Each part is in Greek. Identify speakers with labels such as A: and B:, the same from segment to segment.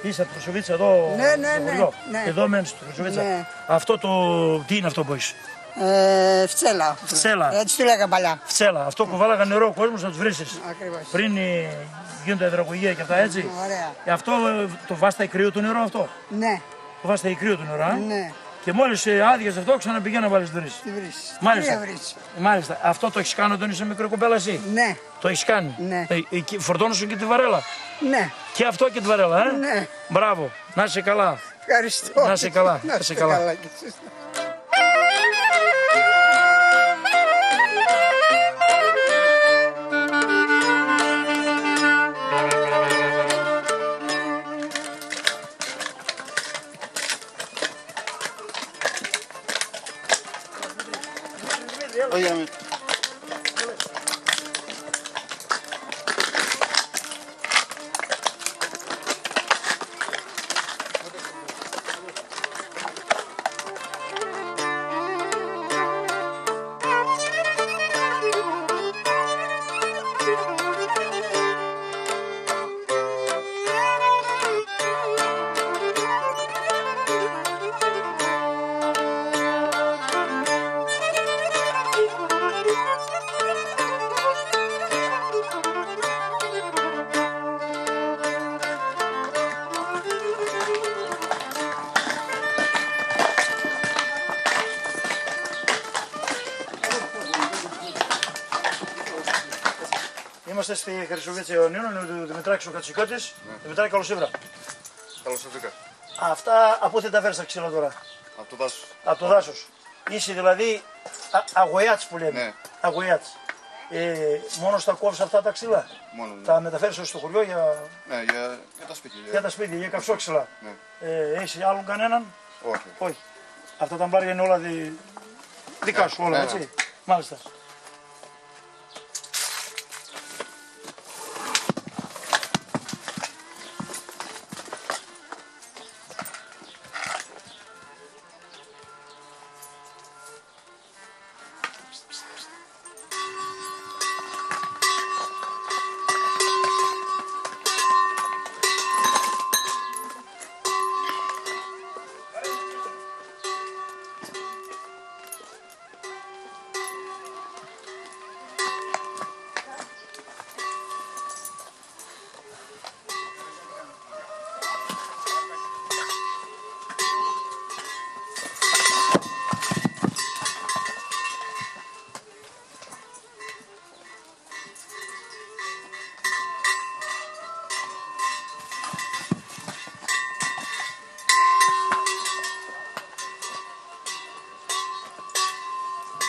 A: Είσαι από τη Χρυσοβίτσα εδώ.
B: Ναι.
A: Εδώ μένεις στη Χρυσοβίτσα.
B: Ναι.
A: Αυτό το. Τι είναι αυτό που έχεις?
B: Φτσέλα.
A: Φτσέλα.
B: Έτσι του λέγα παλιά.
A: Φτσέλα. Αυτό που βάλαγαν νερό ο κόσμος να τους βρίσεις.
B: Ακριβώς.
A: Πριν γίνονται υδρογωγεία και αυτά έτσι.
B: Ωραία.
A: Αυτό το βάστα κρύο το νερό αυτό.
B: Ναι.
A: Το βάστα κρύο το νερό.
B: Ναι.
A: Και μόλις άδειασε αυτό ξαναπηγαίνει να βάλεις βρύσεις.
B: Τι βρίσκεις.
A: Μάλιστα.
B: Τι βρίσκεις.
A: Μάλιστα. Αυτό το έχεις κάνει όταν είσαι μικρή κοπέλα εσύ?
B: Ναι.
A: Το έχεις κάνει?
B: Ναι.
A: Φορτώνωσαν και τη βαρέλα?
B: Ναι.
A: Και αυτό και τη βαρέλα,
B: Ναι.
A: Μπράβο. Να είσαι καλά.
B: Ευχαριστώ.
A: Να είσαι καλά.
B: Να είσαι καλά.
C: Óigame.
A: Είμαστε στη Χρυσοβίτσα Ιωνίων, είναι ο Δημητράκης ο Κατσικώτης. Δημητράκη, καλώς ήρθα.
C: Καλώς ήρθατε.
A: Αυτά από πού τα φέρεις τα ξύλα τώρα?
C: Από το δάσος.
A: Από το δάσος. Είσαι δηλαδή αγωιάτς που λέμε.
C: Ναι.
A: Αγωιάτς. Μόνο στα κόβεις αυτά τα ξύλα?
C: Μόνο. Ναι.
A: Τα μεταφέρεις στο χωριό για
C: Για τα σπίτια.
A: για τα σπίτια, για καυσόξυλα.
C: Ναι.
A: Έχεις άλλον κανέναν?
C: Όχι.
A: Όχι. Αυτά τα μπάρια είναι όλα δικά σου όλα,
C: ναι,
A: έτσι.
C: ναι.
A: Μάλιστα.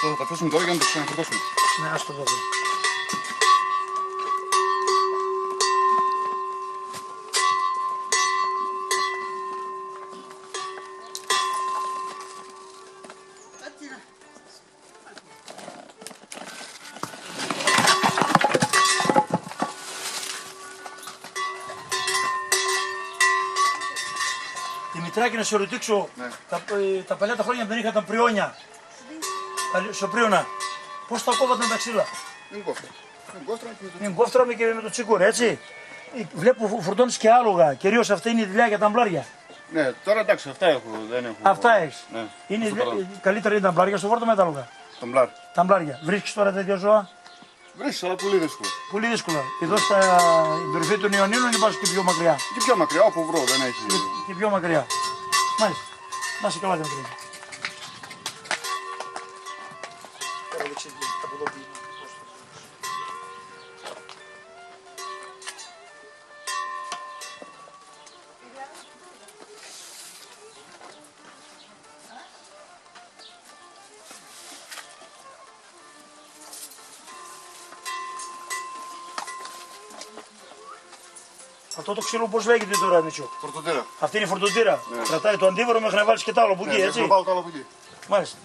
C: Θα τα αφήσουμε τώρα για να το ξαναφορτώσουμε.
A: Ναι, ας το δω. Δημητράκη, να σε ρωτήσω,
C: Ναι.
A: τα παλιά τα χρόνια δεν είχαν πριόνια. Σοπρίωνα. Πώς τα κόβατε τα ξύλα?
C: Είναι κόφτρα.
A: Είναι κόφτρα και με το τσικούρι, έτσι. Βλέπω φορτώνεις και άλογα. Κυρίως αυτή είναι η δουλειά για τα αμπλάρια.
C: Ναι, τώρα εντάξει, αυτά έχω. Δεν έχω.
A: Αυτά έχεις.
C: Ναι.
A: Είναι καλύτερα είναι τα αμπλάρια στο φόρτο με τα άλογα.
C: Το μπλάρ.
A: Τα αμπλάρια. Βρίσκεις τώρα τέτοια ζώα?
C: Βρίσκεις, αλλά πολύ δύσκολο.
A: Πολύ δύσκολα. Εδώ στην περιοχή των Ιωνίων είναι πας και πιο μακριά.
C: Και πιο μακριά, όπου βρω, δεν έχει.
A: Και πιο μακριά. Μάλιστα. Να είσαι καλά, Δημητρή. Αυτό το ξύλο πώς λέγεται τώρα, Μητσό?
C: Φορτωτήρα.
A: Αυτή είναι η φορτωτήρα.
C: Ναι.
A: Κρατάει το αντίβαρο μέχρι να βάλεις και το άλλο από εκεί,
C: Ναι,
A: έτσι.
C: να βάλω το άλλο από εκεί.
A: Μάλιστα.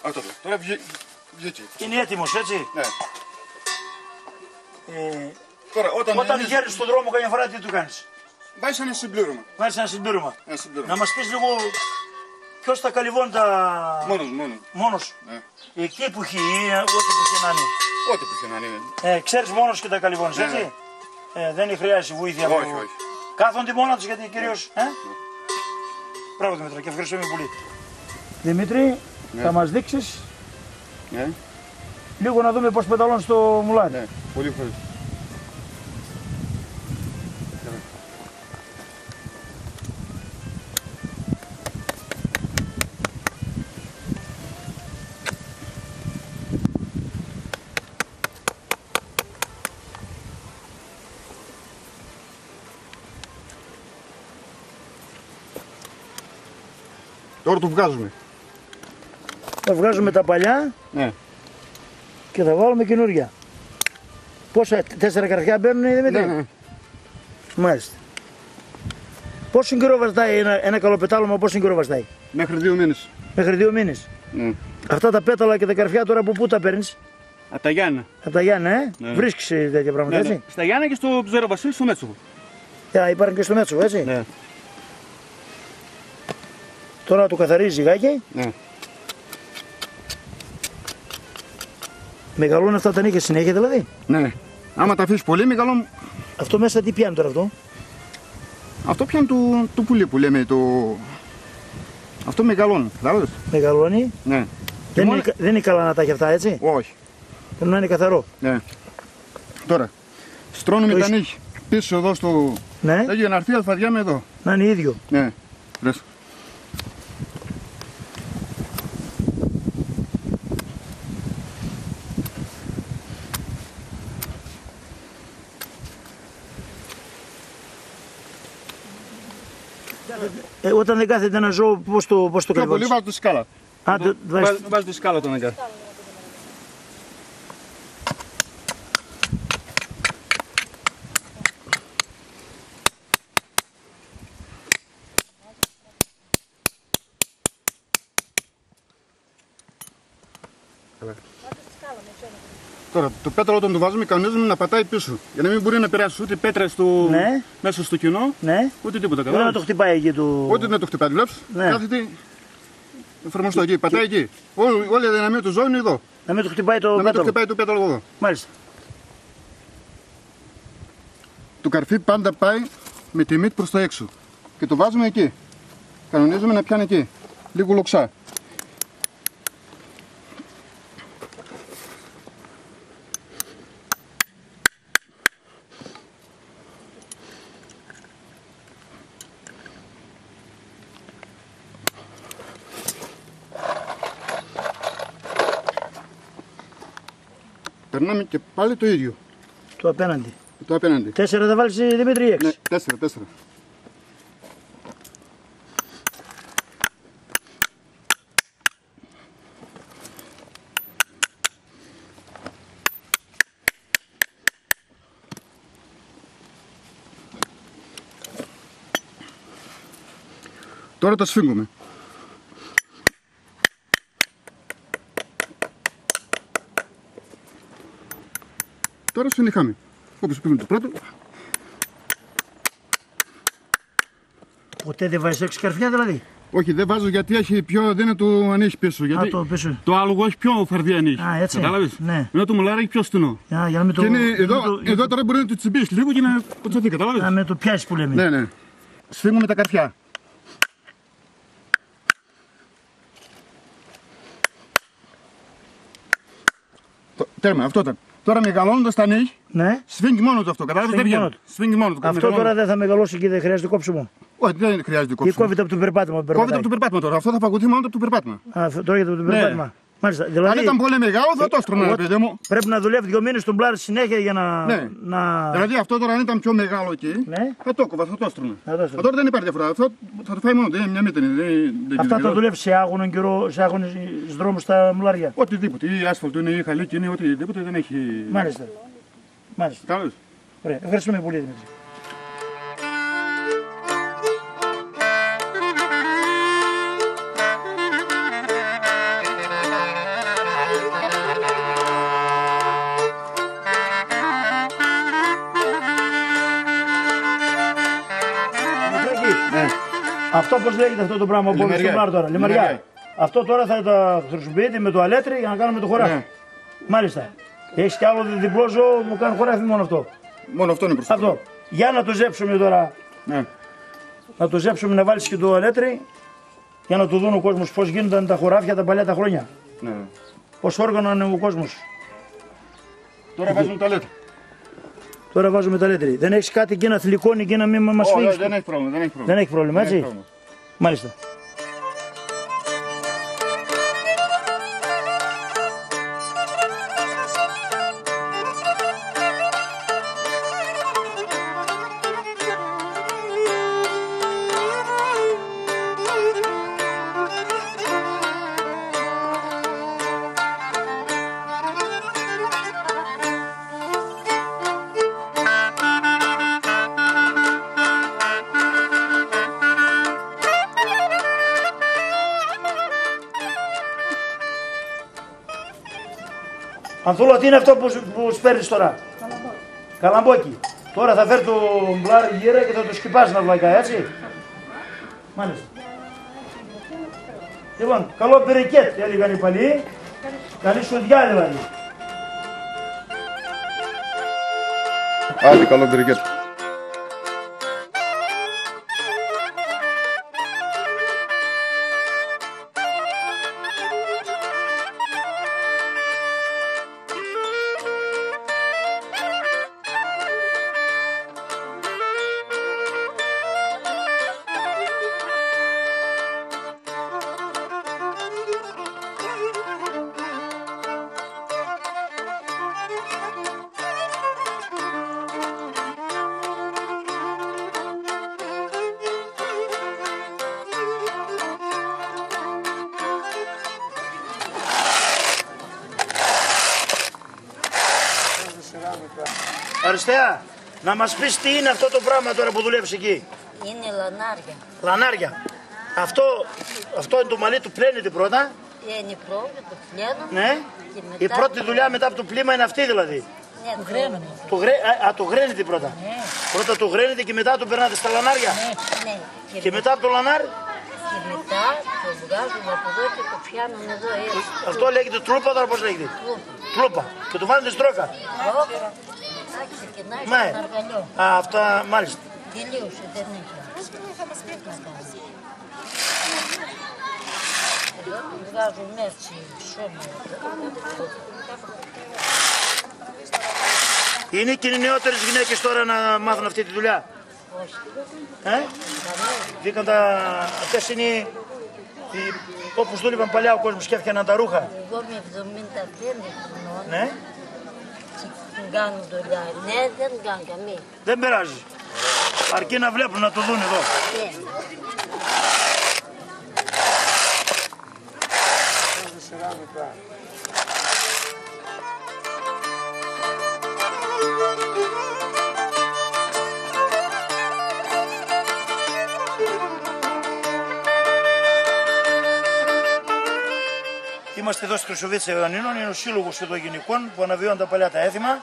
C: Αυτό. Τώρα βγήκε.
A: Είναι έτοιμος, έτσι.
C: Ναι.
A: Ε,
C: Τώρα,
A: όταν βγαίνεις στον δρόμο καμιά φορά τι του κάνεις?
C: Βάζεις ένα συμπλήρωμα.
A: Βάζεις ένα συμπλήρωμα.
C: Ένα συμπλήρωμα.
A: Να μας πεις λίγο ποιος τα καλυβώνει τα...
C: Μόνος.
A: Μόνος.
C: Ναι.
A: Εκεί που έχει ή ό,τι που έχει να είναι.
C: Ό,τι που είχε να είναι.
A: Ξέρεις μόνος και τα καλυβώνεις,
C: Ναι.
A: έτσι. Δεν χρειάζεται βοήθεια.
C: Όχι, όχι.
A: Κάθονται μόνα τους γιατί κυρίως... Μπράβο Δημήτρη και ευχαριστούμε πολύ. Δημήτρη,
C: Ναι.
A: θα μας δείξεις
C: Ναι,
A: λίγο να δούμε πώς πεταλώνεις το μουλάρι.
C: ναι. Πολύ ευχαριστώ. Τώρα το βγάζουμε.
A: Θα βγάζουμε τα παλιά
C: Ναι.
A: και θα βάλουμε καινούρια. Πόσα, 4 καρφιά μπαίνουν Δημήτρη.
C: Ναι.
A: Μάλιστα. Πόσο καιρό βαστάει ένα καλό πετάλωμα, πόσο καιρό βαστάει?
C: Μέχρι 2 μήνες.
A: Μέχρι 2 μήνες.
C: Ναι.
A: Αυτά τα πέταλα και τα καρφιά τώρα από πού τα παίρνεις?
D: Από τα Γιάννα.
A: Από τα Γιάννα,
D: Ναι.
A: Βρίσκεις τέτοια πράγματα, έτσι.
D: Στα Γιάννα και στο Ψέρο Βασίλη στο Μέτσοβο.
A: Υπάρχουν και στο Μέτσο, έτσι.
D: Ναι.
A: Τώρα το καθαρίζει ζυγάκι.
C: Ναι.
A: Μεγαλώνουν αυτά τα νύχια συνέχεια δηλαδή.
C: Ναι. Άμα τα αφήσεις πολύ μεγάλο,
A: Αυτό μέσα τι πιάνει τώρα αυτό?
C: αυτό πιάνει το πουλί που λέμε. Αυτό μεγαλώνει. Κατάλαβες.
A: Μεγαλώνει.
C: Ναι.
A: Δεν είναι καλά να τα έχει αυτά, έτσι.
C: Όχι.
A: Πρέπει να είναι καθαρό.
C: Ναι. Τώρα, στρώνουμε
A: Το
C: τα
A: είσαι-
C: νύχια πίσω εδώ στο...
A: Ναι,
C: Για να έρθει η αλφαδιά με εδώ.
A: να είναι ίδιο.
C: Ναι. Βρες.
A: Όταν δεν κάθεται ένα ζώο, πώς το
C: Πιο πολύ
A: καλυβώνεις?
C: βάζω τη σκάλα.
D: Βάζει τη σκάλα τον αγκά.
C: Τώρα, το πέταλο όταν το βάζουμε, κανονίζουμε να πατάει πίσω. Για να μην μπορεί να περάσει ούτε πέτρα
A: Ναι.
C: μέσα στο κοινό,
A: Ναι,
C: ούτε τίποτα.
A: δεν να το
C: Κατάλαβες.
A: χτυπάει εκεί του.
C: Ούτε να το χτυπάει, βλέπεις.
A: Ναι.
C: Κάθεται εφαρμοστό εκεί, πατάει εκεί. Όλη η δυναμία του ζώου είναι εδώ.
A: Να μην το χτυπάει το
C: Να μην το
A: πέταλο.
C: χτυπάει το πέταλο εδώ.
A: Μάλιστα.
C: Το καρφί πάντα πάει με τη μύτη προς τα έξω. Και το βάζουμε εκεί. Κανονίζουμε να πιάνει εκεί. Λίγο λοξά. Περνάμε και πάλι το ίδιο.
A: Το απέναντι.
C: Το απέναντι.
A: 4 θα βάλεις Δημήτρη ή 6.
C: Ναι, 4. Τώρα τα σφίγγουμε. Τώρα σφινιχάμε. Όπως πήγαμε το πρώτο.
A: Ποτέ δεν βάζεις 6 καρφιά δηλαδή.
C: Όχι, δεν βάζω γιατί έχει πιο δύνατο αν έχει πίσω. Γιατί
A: Το πίσω.
D: Το άλογο έχει πιο φαρδιά ανοίγει.
A: Α, έτσι.
D: Κατάλαβες.
A: Ναι.
D: Ενώ το μουλάρι έχει πιο στενό.
A: Για να μην το.
C: Και είναι
A: για να μην
C: εδώ τώρα μπορεί να το τσιμπήσει λίγο και να κοτσαθεί. Κατάλαβες.
A: Να μην το πιάσει που λέμε.
C: Ναι. Σφίγγουμε τα καρφιά. Τέρμα, αυτό ήταν. Τώρα μεγαλώνοντας τα νύχια,
A: Ναι.
C: σφίγγει μόνο του αυτό. Κατάλαβες, δεν
A: Σφίγγει
C: βγαίνει.
A: μόνο του.
C: Σφίγγει μόνο του.
A: Αυτό
C: μεγαλώνει.
A: τώρα δεν θα μεγαλώσει και δεν χρειάζεται κόψιμο.
C: Όχι, δεν χρειάζεται
A: Ή
C: κόψιμο.
A: κόβεται από το περπάτημα. που
C: Κόβεται
A: περπατάει.
C: από το περπάτημα τώρα. Αυτό θα παγωθεί μόνο από το περπάτημα.
A: Τώρα για το περπάτημα. Μάλιστα.
C: Αν
A: Δηλαδή
C: ήταν πολύ μεγάλο θα το έστρωνα, ρε παιδί μου.
A: πρέπει να δουλεύει 2 μήνες στον πλάρι συνέχεια για να.
C: Ναι.
A: να...
C: Δηλαδή αυτό τώρα αν ήταν πιο μεγάλο εκεί,
A: Ναι.
C: θα το κόβα, θα το έστρωνα.
A: Θα το έστρωνα.
C: Τώρα δεν υπάρχει διαφορά. Αυτό θα το φάει μόνο. Δεν είναι μια μύτη.
A: Αυτά θα δουλεύει σε άγωνο καιρό, σε άγωνες δρόμους στα μουλάρια.
C: Οτιδήποτε. Ή άσφαλτο είναι, ή χαλίκι είναι, οτιδήποτε δεν έχει.
A: Μάλιστα. Μάλιστα.
C: Κατάλαβες.
A: Ωραία. Ευχαριστούμε πολύ Δημήτρη. Αυτό πώς λέγεται αυτό το πράγμα που
C: Λιμεριά.
A: στο τώρα.
C: Λιμεριά.
A: Αυτό τώρα θα το χρησιμοποιείτε με το αλέτρι για να κάνουμε το χωράφι.
C: Ναι.
A: Μάλιστα. Έχεις κι άλλο διπλό ζώο μου κάνει χωράφι μόνο αυτό.
C: Μόνο αυτό είναι προς το
A: Αυτό. Για να το ζέψουμε τώρα.
C: Ναι.
A: Να το ζέψουμε να βάλεις και το αλέτρι για να το δουν ο κόσμος πώς γίνονταν τα χωράφια τα παλιά τα χρόνια.
C: Ναι.
A: Πώς όργανο είναι ο κόσμος.
C: Τώρα βάζουμε το αλέτρι.
A: Τώρα βάζουμε τα αλέτρι. Δεν έχεις κάτι και ένα θηλυκόνι και να μην μας φύγεις.
C: Δεν έχει πρόβλημα.
A: Δεν έχει πρόβλημα, έτσι.
C: έχει πρόβλημα.
A: Μάλιστα. Ανθούλα, τι είναι αυτό που σπέρνεις τώρα. Καλαμπόκι. Τώρα θα φέρει το μπλάρι γύρα και θα το σκυπάσει να βλακά, έτσι. Μάλιστα. Λοιπόν, καλό μπερικέτ έλεγαν οι παλιοί. Καλή σοδιά δηλαδή.
C: Άντε, καλό μπερικέτ.
A: Αριστεία, να μας πεις τι είναι αυτό το πράγμα τώρα που δουλεύεις εκεί.
E: Είναι λανάρια.
A: Λανάρια. Αυτό είναι το μαλλί του πλένεται πρώτα.
E: Είναι πρώτο, το πλένω.
A: Ναι.
E: Και
A: Η
E: μετά
A: πρώτη δουλειά μετά από το πλήμα είναι αυτή δηλαδή.
E: Ναι, το γραίνουμε.
A: Το γραίνετε πρώτα.
E: Ναι.
A: Πρώτα το γραίνετε και μετά το περνάτε στα λανάρια.
E: Ναι.
A: Και μετά από το λανάρι,
E: Και μετά το βγάζουμε από εδώ και το πιάνουμε εδώ έτσι.
A: αυτό λέγεται τρούπα, τώρα πώς λέγεται. Τρούπα. Και το βάλετε στην τρόκα.
E: Ρόκα. Να ξεκινάει
A: Ναι.
E: στον αργαλιό.
A: Αυτά μάλιστα.
E: Τελείωσε, δεν έχει. Εδώ το βγάζουμε έτσι σώμα.
A: Είναι και οι νεότερες γυναίκες τώρα να μάθουν αυτή τη δουλειά.
E: Όχι.
A: Βγήκαν αυτές είναι όπως δούλευαν παλιά ο κόσμος και έφτιαναν τα ρούχα.
E: Εγώ με 75 χρονών
A: Ναι,
E: και κάνω δουλειά. Ναι, δεν κάνω καμία.
A: δεν πειράζει. Αρκεί να βλέπουν να το δουν εδώ.
E: Ναι.
A: Είμαστε εδώ στη Χρυσοβίτσα Ιωαννίνων, είναι ο σύλλογος εδώ γυναικών που αναβιώνουν τα παλιά τα έθιμα.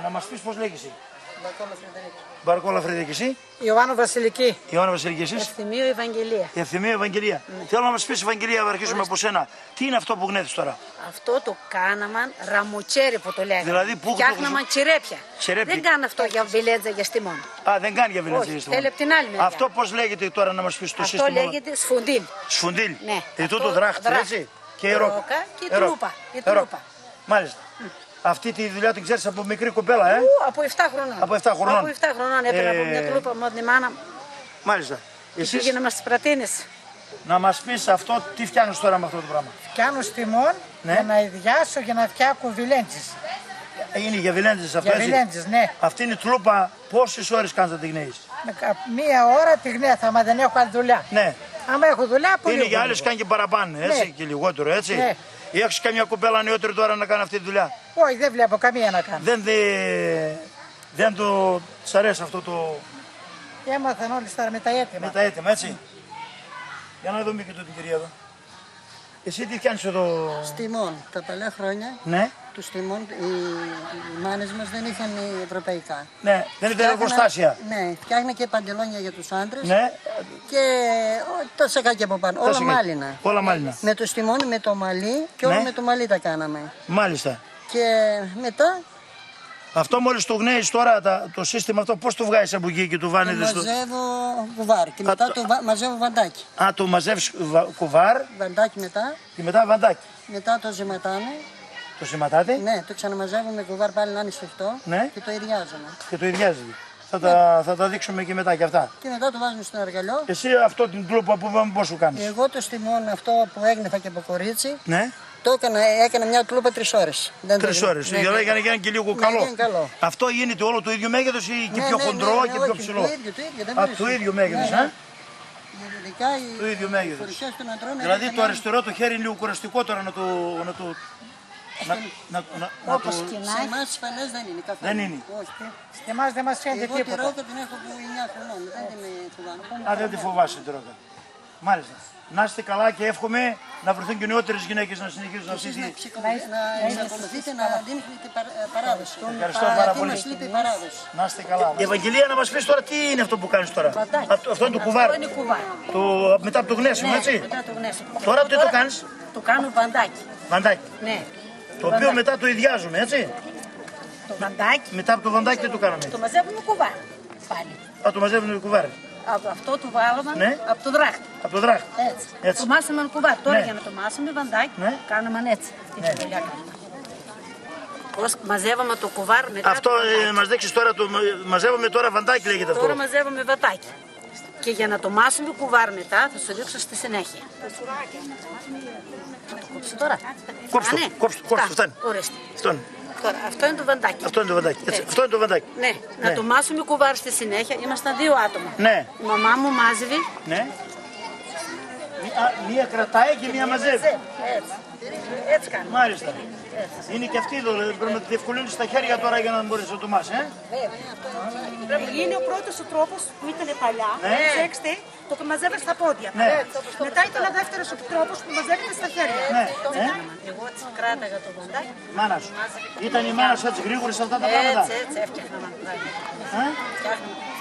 A: Να μας πεις πώς λέγεσαι. Μπαρκόλα Φρυδίκη, εσύ.
B: Ιωάννου Βασιλική.
A: Ιωάννα Βασιλική, εσείς.
B: Ευθυμίου Ευαγγελία.
A: Ευθυμία Ευαγγελία. Θέλω να μας πεις, Ευαγγελία, να αρχίσουμε από σένα. Τι είναι αυτό που γνέθεις τώρα.
B: Αυτό το κάναμε ραμουτσέρι που το λέγαμε.
A: Δηλαδή, πού το
B: φτιάχναμε τσιρέπια.
A: Τσιρέπια.
B: Δεν κάνω αυτό για βιλέτζα για στιμόν.
A: Α, δεν κάνει για βιλέτζα.
B: Όχι, θέλει απ' την άλλη μεριά.
A: Αυτό πώς λέγεται τώρα να μας πεις το
B: Αυτό
A: σύστημα.
B: λέγεται σφουντίλ.
A: Σφουντίλ.
B: Ναι.
A: Τούτο
B: Αυτό
A: δράχτη,
B: δράχτη.
A: έτσι. Και η ρόκα.
B: Ρόκα και η
A: ρόκα.
B: τρούπα. Η
A: ρόκα.
B: τρούπα.
A: Μάλιστα. Αυτή τη δουλειά την ξέρεις από μικρή κοπέλα,
B: Από 7 χρονών.
A: Από 7 χρονών.
B: Από 7 χρονών έπαιρνα από μια τρούπα με την μάνα.
A: Μάλιστα. Εσείς
B: Πήγαιναμε στις πρατίνες.
A: να μας πεις αυτό, τι φτιάχνεις τώρα με αυτό το πράγμα.
F: Κάνω στιμόν
A: Ναι.
F: για να ιδιάσω για να φτιάκω βιλέντζες.
A: Είναι για βιλέντζες αυτό,
F: Για
A: έτσι.
F: βιλέντζες, ναι.
A: Αυτή είναι η τρούπα, πόσες ώρες κάνεις να την γνέεις.
F: Μία ώρα τη γνέθα, άμα δεν έχω άλλη δουλειά.
A: Ναι.
F: Άμα έχω δουλειά, πολύ
A: Είναι για
F: λίγο.
A: άλλες κάνει και παραπάνω, έτσι,
F: Ναι.
A: και λιγότερο, έτσι.
F: Ναι.
A: Έχεις καμιά κοπέλα νεότερη τώρα να κάνει αυτή τη δουλειά.
F: Όχι, δεν βλέπω καμία να κάνω.
A: Δεν το της αρέσει αυτό το
F: Και έμαθαν όλοι τώρα με τα έτοιμα.
A: με τα έτοιμα, έτσι. Για να δούμε και το την κυρία εδώ. Εσύ τι κάνεις εδώ.
B: Στιμόν, τα παλιά χρόνια
A: Ναι.
G: τους τιμών, οι μάνες μας δεν είχαν ευρωπαϊκά.
A: Ναι, δεν ήταν εργοστάσια.
G: Ναι, φτιάχνε και παντελόνια για τους άντρες
A: Ναι.
G: και τα σακάκια από πάνω, όλα μάλινα.
A: Όλα μάλινα.
G: Με το στιμόνι, με το μαλλί και όλα με το μαλλί τα κάναμε.
A: Μάλιστα.
G: Και μετά
A: Αυτό μόλις το γνέεις τώρα, το σύστημα αυτό, πώς το βγάζεις από εκεί και το βάνεις στο...
G: μαζεύω κουβάρ και μετά το μαζεύω βαντάκι.
A: Α, το μαζεύεις κουβάρ
G: Βαντάκι μετά,
A: και μετά βαντάκι.
G: μετά το ζεματάνε.
A: Το σηματάτε
G: Ναι, το ξαναμαζεύω με κουβάρ πάλι να είναι σφιχτό
A: Ναι.
G: και το ιδιάζομαι.
A: και το ιδιάζεται. Θα τα δείξουμε και μετά και αυτά.
G: Και μετά το βάζουμε στο αργαλιό.
A: Εσύ αυτό την τρούπα που είπαμε πώς σου κάνεις.
G: Εγώ το στιμόν αυτό που έγνεφα και από κορίτσι,
A: Ναι.
G: το έκανα μια τουλούπα 3 ώρες.
A: 3 ώρες.
G: Ναι,
A: Για να γίνει και λίγο καλό.
G: γίνει καλό.
A: Αυτό γίνεται όλο το ίδιο μέγεθος ή και πιο χοντρό και πιο ψηλό.
G: Το ίδιο, δεν
A: Α,
G: μπορεί.
A: το ίδιο μέγεθος,
G: Ειδικά
A: Το ίδιο μέγεθος.
G: οι φορεσιές των αντρών
A: Δηλαδή
G: έχουν
A: το αριστερό το χέρι είναι λίγο κουραστικό τώρα να το...
B: Όπως
G: σε
B: κοινάει.
G: εμάς τις φανές δεν είναι καθόλου.
A: Δεν είναι.
G: Όχι.
F: Στη μας δεν μας φαίνεται
G: Εγώ τη
F: τίποτα.
G: ρόκα την έχω από 9 χρονών, δεν την φοβάμαι.
A: Α, δεν τη φοβάσαι τη ρόκα. Μάλιστα. Να είστε καλά και εύχομαι να βρεθούν και νεότερες γυναίκες να συνεχίσουν αυτή τη...
G: Να εξακολουθείτε να δίνετε παράδοση.
A: Ευχαριστώ πάρα
G: Γιατί
A: πολύ.
G: μας λείπει η παράδοση.
A: Να είστε καλά. Ευαγγελία, να μας πεις τώρα τι είναι αυτό που κάνεις τώρα. Αυτό είναι το κουβάρ.
B: Αυτό είναι κουβάρ.
A: Μετά από το γνέσιμο, έτσι.
B: Μετά το γνέσιμο.
A: Τώρα τι το κάνεις.
B: Το κάνω βαντάκι.
A: Βαντάκι.
B: Ναι.
A: Το οποίο μετά το ιδιάζουμε, έτσι.
B: Το βαντάκι
A: Μετά από το βαντάκι τι το κάναμε.
B: το μαζεύουμε κουβάρ. Πάλι.
A: Α, το μαζεύουμε το κουβάρ.
B: Από αυτό το βάλαμε
A: Ναι.
B: από το δράχτη.
A: Από το δράχτη.
B: Έτσι.
A: Έτσι.
B: Το μάσαμε κουβάρ. Τώρα
A: Ναι.
B: για να το μάσουμε βαντάκι,
A: Ναι.
B: κάναμε έτσι. Αυτή τη δουλειά κάναμε. Πώς μαζεύαμε το κουβάρ μετά.
A: Αυτό
B: το βαντάκι.
A: μας δείξεις τώρα, μαζεύουμε τώρα βαντάκι λέγεται αυτό.
B: Τώρα μαζεύουμε βατάκι. Και για να το μάσουμε κουβάρ μετά θα σου δείξω στη συνέχεια. Θα το κόψω τώρα.
A: Κόψτε το,
B: Α, ναι.
A: κόψτε το, φτάνει.
B: Ορίστε.
A: Αυτό είναι.
B: Τώρα, αυτό είναι το βαντάκι.
A: Αυτό είναι το βαντάκι. Έτσι.
B: Έτσι.
A: Αυτό είναι το βαντάκι.
B: Ναι, να το μάσουμε κουβάρ στη συνέχεια. Ήμασταν 2 άτομα.
A: Ναι.
B: Η μαμά μου μάζευε.
A: Ναι. Μία κρατάει και μία μαζεύει.
B: Έτσι. Έτσι κάνουμε.
A: Μάλιστα. Είναι και αυτή εδώ, πρέπει να τη διευκολύνεις τα χέρια τώρα για να μπορείς να το μάσει.
B: Είναι ο πρώτος ο τρόπος που ήταν παλιά.
A: Ναι.
B: Προσέξτε, το που μαζεύεται στα πόδια.
A: Ναι.
B: Μετά ήταν ο δεύτερος ο τρόπος που μαζεύεται στα χέρια.
A: Ναι.
B: Εγώ έτσι κράταγα το βαντάκι.
A: Μάνα σου. Ήταν η μάνα σου έτσι γρήγορη σε αυτά τα πράγματα.
B: Έτσι έφτιαχνα βαντάκι.
A: Ε?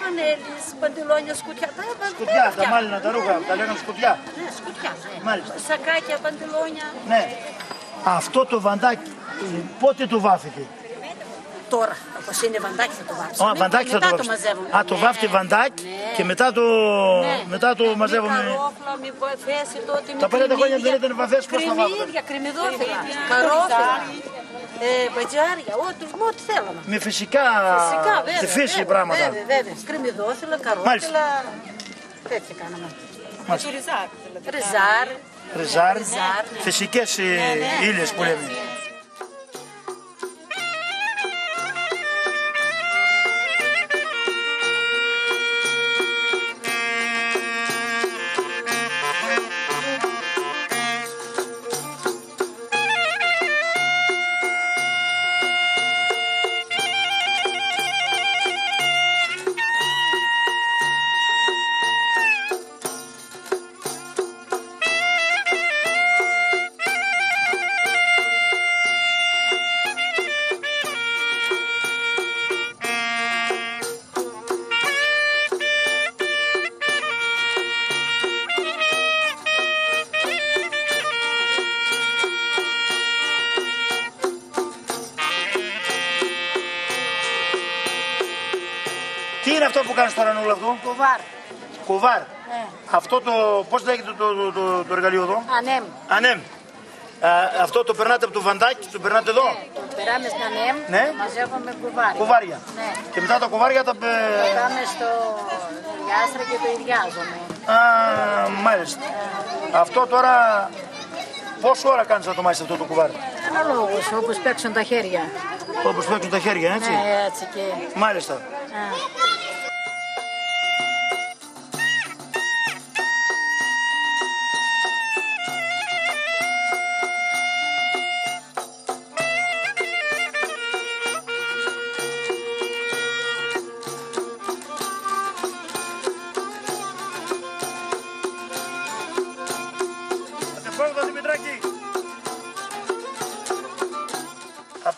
B: Φανέλης, παντελόνια, σκουτιά.
A: Σκουτιά, τα μάλινα τα ρούχα, τα λέγανε σκουτιά.
B: Ναι, σκουτιά.
A: Μάλιστα.
B: Σακάκια, παντελόνια.
A: Ναι. Αυτό το βαντάκι, πότε το βάφετε.
B: Τώρα, όπως είναι βαντάκι θα το βάψουμε.
A: Α, βαντάκι θα το
B: Μετά
A: βάψετε.
B: μαζεύουμε.
A: Α, το βάφετε βαντάκι και μετά το μαζεύουμε.
B: Μη καρόφλα, μη φέση τότε.
A: Τα παλιά τα χρόνια δεν ήταν βαφές, πώς τα βάφετε.
B: Κρυμμύδια, κρυμμυδόφυλλα, καρόφυλλα, μπατζάρια, ό,τι θέλαμε.
A: Με φυσικά,
B: βέβαια.
A: στη φύση
B: βέβαια,
A: πράγματα.
B: Βέβαια. Κρυμμυδόφυλλα,
A: Μάλιστα.
B: καρόφυλλα. Τέτοια κάναμε.
A: Μάλιστα.
B: Ριζάρ.
A: Ριζάρ,
B: Ριζάρ, ναι.
A: φυσικές ύλες που λέμε. Τι είναι αυτό που κάνεις τώρα, Νούλα, αυτό?
B: Κουβάρ.
A: Κουβάρ.
B: Ναι.
A: Αυτό πώς λέγεται το εργαλείο εδώ?
B: Ανέμ.
A: Ανέμ. Αυτό το περνάτε από το βαντάκι, το περνάτε εδώ.
B: Το περάμε στην ανέμ,
A: Ναι.
B: μαζεύουμε κουβάρια.
A: Κουβάρια.
B: Ναι.
A: Και μετά τα κουβάρια τα...
B: Πάμε στο διάστρα και το ιδιάζουμε.
A: Α, μάλιστα. Αυτό τώρα... Πόση ώρα κάνεις να το μάθεις αυτό το κουβάρι?
B: Αναλόγως, όπως παίξουν τα χέρια.
A: Όπως παίξουν τα χέρια, έτσι.
B: Ναι, έτσι και...
A: Μάλιστα.
B: Α.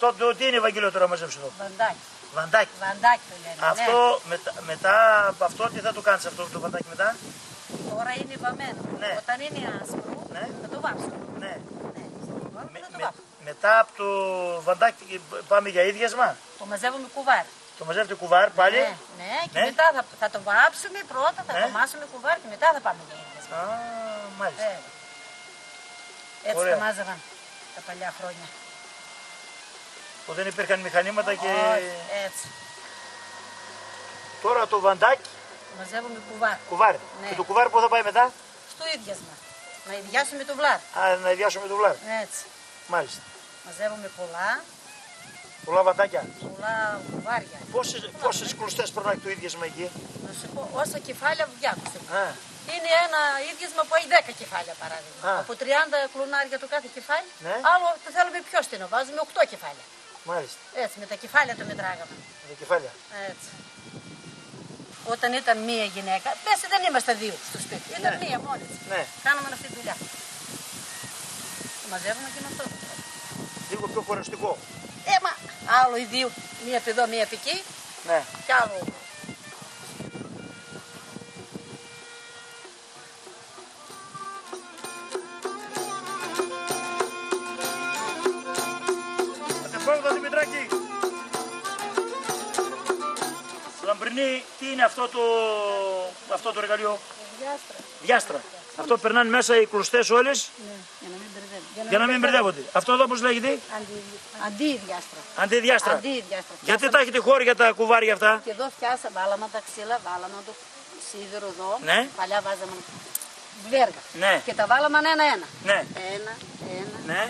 A: Αυτό τι είναι, Ευαγγέλιο, τώρα μαζέψει εδώ?
E: Βαντάκι.
A: Βαντάκι.
E: Βαντάκι το λένε.
A: Αυτό, μετά από αυτό τι θα το κάνεις αυτό το βαντάκι μετά?
E: Τώρα είναι βαμμένο.
A: Ναι.
E: Όταν είναι άσπρο,
A: Ναι.
E: θα το βάψω.
A: Ναι.
E: Θα το βάψω.
A: Μετά από το βαντάκι πάμε για ίδιασμα.
E: Το μαζεύουμε κουβάρι.
A: Το μαζεύετε κουβάρ πάλι.
E: Ναι, και
A: Ναι.
E: μετά θα το βάψουμε πρώτα, θα
A: Ναι.
E: το μάσουμε κουβάρι και μετά θα πάμε για ίδιασμα.
A: Α, μάλιστα.
E: Έτσι
A: Ωραία.
E: τα μάζευαν τα παλιά χρόνια.
A: Που δεν υπήρχαν μηχανήματα και...
E: Όχι, έτσι.
A: Τώρα το βαντάκι,
E: Το μαζεύουμε κουβάρι.
A: κουβάρι.
E: Ναι.
A: Και το κουβάρι που θα πάει μετά?
E: Στο ίδιασμα. Να ιδιάσουμε το βλάρ.
A: Α, να ιδιάσουμε το βλάρι.
E: Έτσι.
A: Μάλιστα.
E: Μαζεύουμε πολλά,
A: Πολλά βαντάκια.
E: πολλά κουβάρια.
A: Πόσες κλουστές περνάει το ίδιασμα εκεί?
E: Να σου πω, όσα κεφάλια βγάζουν.
A: Α,
E: Είναι ένα ίδιασμα που έχει 10 κεφάλια παράδειγμα.
A: Α.
E: Από 30 κλουνάρια το κάθε κεφάλι.
A: Ναι.
E: Άλλο το θέλουμε πιο στενό, βάζουμε 8 κεφάλια.
A: μάλιστα.
E: Έτσι, με τα κεφάλια το μετράγαμε.
A: Με τα κεφάλια.
E: Έτσι. Όταν ήταν μία γυναίκα, πες δεν είμαστε δύο στο σπίτι, ήταν μία μόνη της.
A: Ναι.
E: Κάναμε αυτή τη δουλειά. Το μαζεύουμε και με αυτό.
A: Λίγο πιο χωρεστικό.
E: Μα άλλο οι δύο, μία από εδώ, μία από εκεί,
A: Ναι.
E: κι άλλο.
A: Πρώτα Δημητράκη. Λαμπρινή, τι είναι αυτό το εργαλείο?
E: Διάστρα.
A: Διάστρα. Αυτό περνάνε μέσα οι κλουστές όλες
E: Ναι, για να μην μπερδεύει.
A: για να μην μπερδεύονται. Αυτό εδώ πώς λέγεται?
E: Αντίδιάστρα.
A: Αντιδιάστρα.
E: Αντίδιάστρα.
A: Γιατί τα έχετε χώροι για τα κουβάρια αυτά?
E: Και εδώ βάλαμε τα ξύλα, βάλαμε το σίδερο εδώ.
A: Ναι.
E: Παλιά βάζαμε βέργα.
A: Ναι.
E: Και τα βάλαμε ένα-ένα.
A: Ναι.
E: Ένα.
A: Ναι.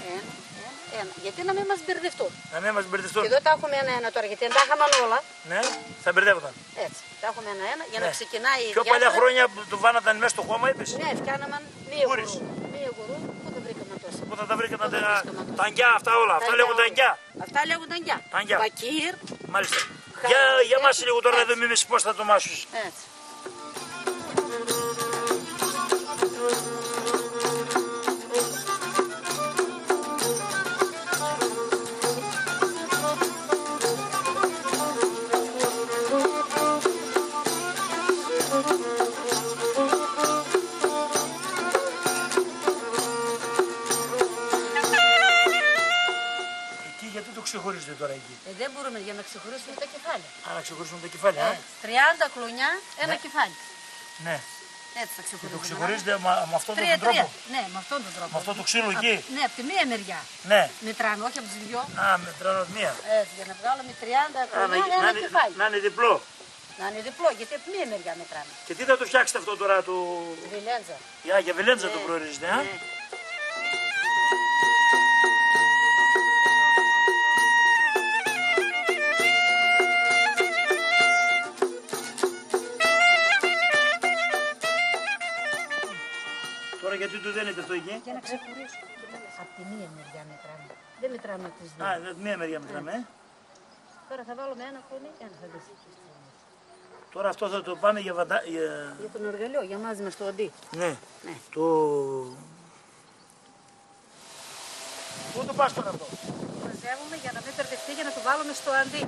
E: Γιατί να μην μας μπερδευτούν.
A: Να μην μας μπερδευτούν.
E: Και εδώ τα έχουμε ένα-ένα τώρα, γιατί αν τα είχαμε όλα,
A: Ναι, θα μπερδεύονταν.
E: έτσι. Τα έχουμε ένα-ένα για
A: Ναι.
E: να ξεκινάει η
A: Πιο παλιά
E: διάστρα.
A: χρόνια που το βάναταν μέσα στο χώμα, είπες.
E: Ναι, φτιάναμε μία
A: Γούρις.
E: γουρού. Μία γουρού, πού τα βρήκαμε τόσα.
A: Πού θα τα βρήκατε
E: Πού τα βρίσκαμε τόσα.
A: τα αγκιά αυτά όλα. Αυτά
E: Τα
A: λέγονται
E: αγκιά
A: αγκιά.
E: όλα. Αυτά λέγονται αγκιά.
A: Αγκιά.
E: Μπακύρ,
A: Μάλιστα.
E: Χα-
A: Για μας
E: έτσι,
A: λίγο τώρα να
E: έτσι.
A: δούμε εμείς πώς θα το μάσους.
E: έτσι.
A: Εκεί γιατί το ξεχωρίζετε τώρα εκεί?
E: Δεν μπορούμε για να ξεχωρίσουμε τα κεφάλια.
A: Α, να ξεχωρίσουμε τα κεφάλια.
E: 30 κλονιά, ένα κεφάλι.
A: Ναι.
E: Έτσι θα
A: Και
E: ξεχωρίσουμε.
A: το ξεχωρίζετε με αυτόν τον
E: Τρία.
A: τρόπο.
E: Ναι, με αυτόν τον τρόπο.
A: Με αυτό το ξύλο εκεί.
E: Ναι, από τη μία μεριά.
A: Ναι.
E: Μετράμε, όχι από τις δυο.
A: Α, με τρώνω μία.
E: Έτσι, για να βγάλουμε 30
A: Α,
E: κλονιά, ένα κεφάλι.
A: να είναι διπλό.
E: Να είναι διπλό, γιατί από τη μία μεριά μετράμε.
A: Και τι θα το φτιάξετε αυτό τώρα το...
E: Βιλέντζα.
A: Για βελέντζα το προορίζετε, α?
E: Ναι.
A: Τώρα γιατί του δένετε αυτό εκεί?
E: Για να ξεχωρίσουμε. Από τη μία μεριά μετράμε. Δεν μετράμε από τις δύο.
A: Α, μία μεριά μετράμε,
E: Τώρα θα βάλουμε ένα κλονί και ένα θα δεις.
A: Τώρα αυτό θα το πάμε για βαντά...
E: Για τον εργαλείο, για μάζι στο αντί.
A: Ναι.
E: Ναι.
A: Το... Πού το πας τώρα αυτό?
E: Μαζεύουμε για να μην μπερδευτεί, για να το βάλουμε στο αντί.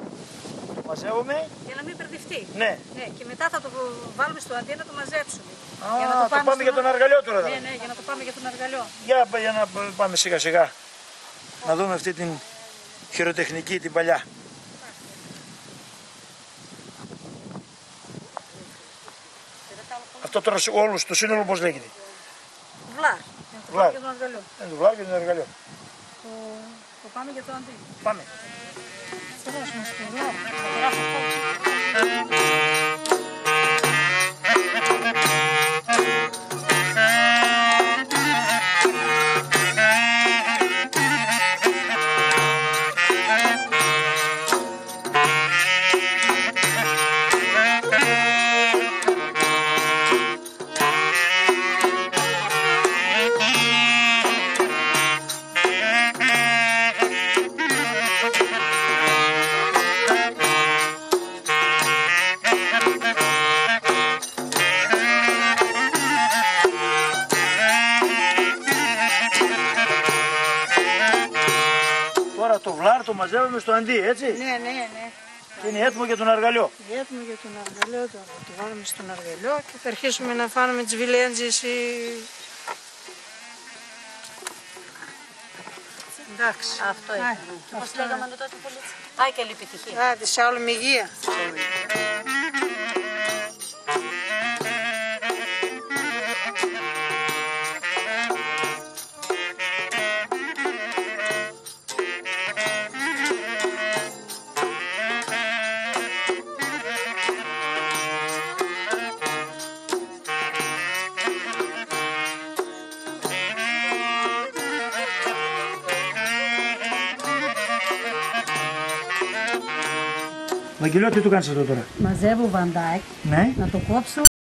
A: Το μαζεύουμε.
E: Για να μην μπερδευτεί.
A: Ναι.
E: Ναι, και μετά θα το βάλουμε στο αντί να το μαζέψουμε.
A: Α, το πάμε για τον αργαλείο τώρα.
E: Ναι, ναι, για να το πάμε για τον αργαλείο.
A: Για να πάμε σιγά σιγά. Να δούμε αυτή την χειροτεχνική, την παλιά. Αυτό τώρα όλους το σύνολο πώς λέγεται?
E: Βλάρ.
A: Βλάρ.
E: Για τον αργαλείο.
A: Το βλάρ και το εργαλείο.
E: Το πάμε για το αντί.
A: Πάμε.
E: Στρώσουμε στο βλάρ. Θα περάσω αυτό.
A: το βλάρ το μαζεύουμε στο αντί, έτσι.
F: Ναι, ναι, ναι.
A: Και είναι έτοιμο για τον αργαλιό.
F: Έτοιμο για τον αργαλιό τώρα. Το βάλουμε στον αργαλιό και θα αρχίσουμε να φάνουμε τις βιλέντζες. Εντάξει.
E: Αυτό είναι. Πώς λέγαμε τότε πολύ. Άι, καλή επιτυχία.
F: Άντε, σε άλλο με υγεία.
A: Βαγγελιό, τι του κάνεις εδώ τώρα?
B: Μαζεύω βαντάκι,
A: Ναι.
B: να το κόψω